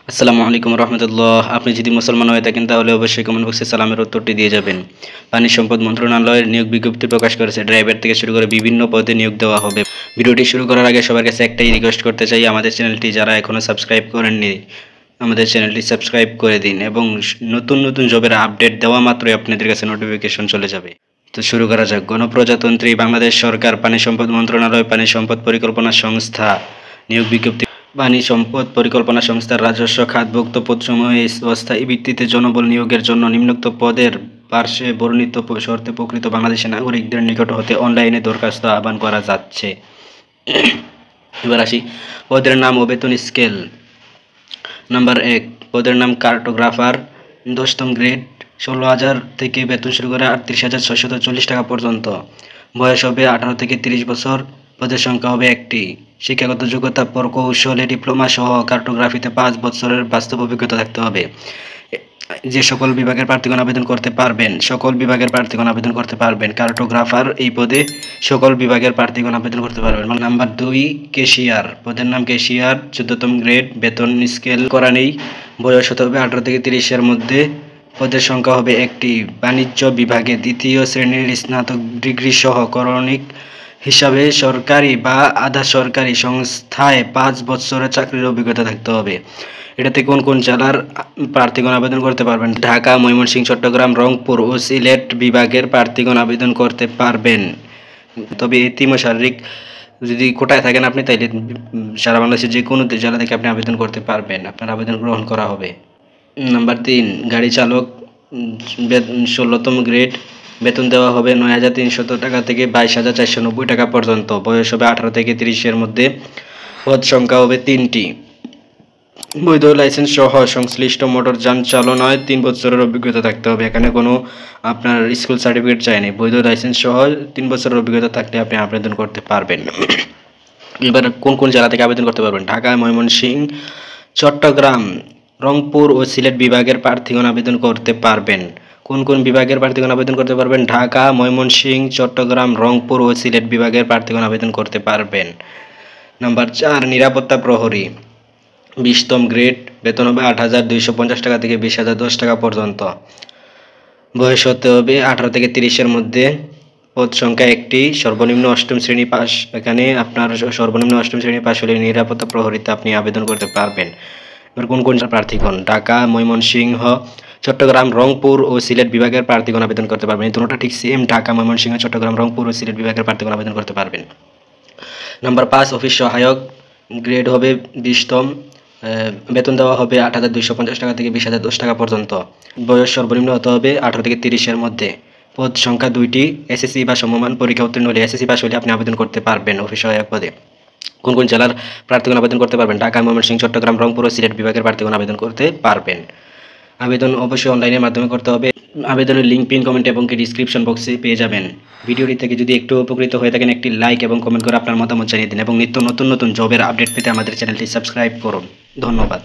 আসসালামু আলাইকুম রহমতুল্লাহ। আপনি যদি মুসলমান হয়ে থাকেন তাহলে অবশ্যই কমেন্ট বক্সে সালামের উত্তরটি দিয়ে যাবেন। পানি সম্পদ মন্ত্রণালয়ের নিয়োগ বিজ্ঞপ্তি প্রকাশ করেছে। ড্রাইভার থেকে শুরু করে বিভিন্ন পদে নিয়োগ দেওয়া হবে। ভিডিওটি শুরু করার আগে সবার কাছে একটাই রিকোয়েস্ট করতে চাই, আমাদের চ্যানেলটি যারা এখনও সাবস্ক্রাইব করেননি আমাদের চ্যানেলটি সাবস্ক্রাইব করে দিন এবং নতুন নতুন জবের আপডেট দেওয়া মাত্রই আপনাদের কাছে নোটিফিকেশন চলে যাবে। তো শুরু করা যাক। গণপ্রজাতন্ত্রী বাংলাদেশ সরকার পানি সম্পদ মন্ত্রণালয় পানি সম্পদ পরিকল্পনা সংস্থা নিয়োগ বিজ্ঞপ্তি। পানি সম্পদ পরিকল্পনা সংস্থার রাজস্ব খাতভুক্ত পদসমূহে অস্থায়ী ভিত্তিতে জনবল নিয়োগের জন্য নিম্নোক্ত পদের পার্শ্বে বর্ণিত শর্তে প্রকৃত বাংলাদেশি নাগরিকদের নিকট হতে অনলাইনে দরখাস্ত আহ্বান করা যাচ্ছে। এবার আসি পদের নাম ও বেতন স্কেল। নাম্বার 1, পদের নাম কার্টোগ্রাফার, 10তম গ্রেড, 16,000 থেকে বেতন শুরু করে 38,640 টাকা পর্যন্ত। বয়স হবে 18 থেকে 30 বছর। পদের সংখ্যা হবে 1টি। শিক্ষাগত যোগ্যতা প্রকৌশলে ডিপ্লোমা সহ কার্টোগ্রাফিতে 5 বছরের বাস্তব অভিজ্ঞতা থাকতে হবে। যে সকল বিভাগের প্রার্থীগণ আবেদন করতে পারবেন কার্টোগ্রাফার এই পদে সকল বিভাগের প্রার্থীগণ আবেদন করতে পারবেন। নাম্বার 2, ক্যাশিয়ার, পদের নাম ক্যাশিয়ার, 14তম গ্রেড, বেতন স্কেল করা নেই। বয়স হতে হবে 18 থেকে 30-এর মধ্যে। পদের সংখ্যা হবে 1টি। বাণিজ্য বিভাগে 2য় শ্রেণীর স্নাতক ডিগ্রি সহ করণিক হিসাবে সরকারি বা আধা সরকারি সংস্থায় 5 বছরের চাকরির অভিজ্ঞতা থাকতে হবে। এটাতে কোন কোন জেলার প্রার্থীগণ আবেদন করতে পারবেন? ঢাকা, ময়মনসিংহ, চট্টগ্রাম, রংপুর ও সিলেট বিভাগের প্রার্থীগণ আবেদন করতে পারবেন। তবে এতিম ও শারীরিক যদি কোটায় থাকেন আপনি, তাইলে সারা বাংলাদেশের যে কোনো জেলা থেকে আপনি আবেদন করতে পারবেন, আপনার আবেদন গ্রহণ করা হবে। নাম্বার 3, গাড়ি চালক, 16তম গ্রেড, বেতন দেওয়া হবে 9,300 টাকা থেকে 22,490 টাকা পর্যন্ত। বয়স হবে 18 থেকে 30-এর মধ্যে। পদ সংখ্যা হবে 3টি। বৈধ লাইসেন্স সহ সংশ্লিষ্ট মোটরযান চালনায় 3 বছরের অভিজ্ঞতা থাকতে হবে। এখানে কোনো আপনার স্কুল সার্টিফিকেট চাইনি। বৈধ লাইসেন্স সহ 3 বছরের অভিজ্ঞতা থাকলে আপনি আবেদন করতে পারবেন। এবার কোন কোন জেলা থেকে আবেদন করতে পারবেন? ঢাকা, ময়মনসিংহ, চট্টগ্রাম, রংপুর ও সিলেট বিভাগের প্রার্থীগণ আবেদন করতে পারবেন। কোন কোন বিভাগের প্রার্থীগণ আবেদন করতে পারবেন? ঢাকা, ময়মনসিংহ, চট্টগ্রাম, রংপুর ও সিলেট বিভাগের প্রার্থীগণ আবেদন করতে পারবেন। নাম্বার 4, নিরাপত্তা প্রহরী, 20তম গ্রেড, বেতন হবে 8,250 টাকা থেকে 20,010 টাকা পর্যন্ত। বয়স হতে হবে 18 থেকে 30-এর মধ্যে। পদ সংখ্যা 1টি। সর্বনিম্ন 8ম শ্রেণী পাস। এখানে আপনার সর্বনিম্ন 8ম শ্রেণী পাস হলে নিরাপত্তা প্রহরীতে আপনি আবেদন করতে পারবেন। এবার কোন কোন প্রার্থীগণ? ঢাকা, ময়মনসিংহ, চট্টগ্রাম, রংপুর ও সিলেট বিভাগের প্রার্থীগণ আবেদন করতে পারবেন। এই দুটোটা ঠিক সেম। ঢাকা, ময়মনসিংহ, চট্টগ্রাম, রংপুর ও সিলেট বিভাগের প্রার্থীগণ আবেদন করতে পারবেন। নাম্বার 5, অফিস সহায়ক, গ্রেড হবে 20তম, বেতন দেওয়া হবে 8,250 টাকা থেকে 20,010 টাকা পর্যন্ত। বয়স সর্বনিম্ন হতে হবে 18 থেকে 30-এর মধ্যে। পদ সংখ্যা 2টি। এসএসসি বা সমমান পরীক্ষা উত্তীর্ণ হলে, এসএসসি পাস হলে আপনি আবেদন করতে পারবেন অফিস সহায়ক পদে। কোন কোন জেলার প্রার্থীগণ আবেদন করতে পারবেন? ঢাকা, ময়মনসিংহ, চট্টগ্রাম, রংপুর ও সিলেট বিভাগের প্রার্থীগণ আবেদন করতে পারবেন। আবেদন অবশ্যই অনলাইনের মাধ্যমে করতে হবে। আবেদনের লিঙ্ক পিন কমেন্ট এবং ডিসক্রিপশন বক্সে পেয়ে যাবেন। ভিডিওটি থেকে যদি একটু উপকৃত হয়ে থাকেন, একটি লাইক এবং কমেন্ট করে আপনার মতামত জানিয়ে দিন এবং নিত্য নতুন নতুন জবের আপডেট পেতে আমাদের চ্যানেলটি সাবস্ক্রাইব করুন। ধন্যবাদ।